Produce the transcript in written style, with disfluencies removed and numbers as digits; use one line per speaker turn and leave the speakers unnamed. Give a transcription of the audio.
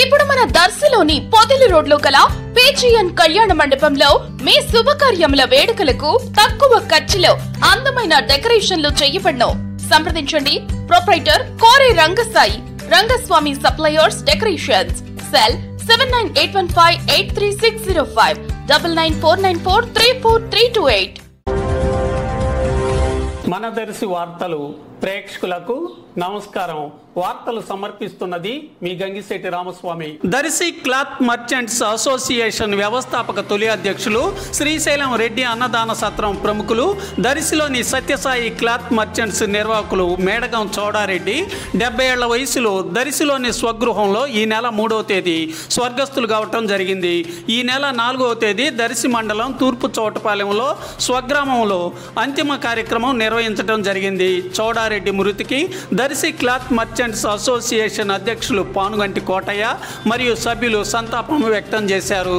ఇప్పుడు మన దర్శిలోని పొదిలి రోడ్లో గల పేజియన్ కళ్యాణ మండపంలో మీ శుభకార్యముల వేడుకలకు తక్కువ ఖర్చులో అందమైన డెకరేషన్లు చేయబడను. సంప్రదించండి proprietor Kore Rangasai Rangaswamy suppliers decorations. Cell 7981583605 9949434328.
మన దర్శి వార్తలు ప్రేక్షకులకు నమస్కారం. వార్తలు సమర్పిస్తున్నది మీ Gangishetti Ramaswamy. Darsi cloth merchants association వ్యవస్థాపక తొలి అధ్యక్షులు శ్రీశైలం రెడ్డి అన్నదాన సత్రం ప్రముఖులు, దర్శిలోని సత్యసాయి క్లాత్ మర్చెంట్స్ నిర్వాహకులు మేడగం చౌడారెడ్డి 70 ఏళ్ల వయసులో దర్శిలోని స్వగృహంలో ఈ నెల 3వ తేదీ స్వర్గస్థులు కావటం జరిగింది. ఈ నెల 4వ తేదీ దర్శి మండలం తూర్పు చోటపాలెంలో స్వగ్రామంలో అంతిమ కార్యక్రమం నిర్వహించడం జరిగింది. చౌడారెడ్డి మృతికి దర్శి క్లాత్ మర్చెంట్స్ అసోసియేషన్ అధ్యక్షులు పానుగంటి కోటయ్య మరియు సభ్యులు సంతాపం వ్యక్తం చేశారు.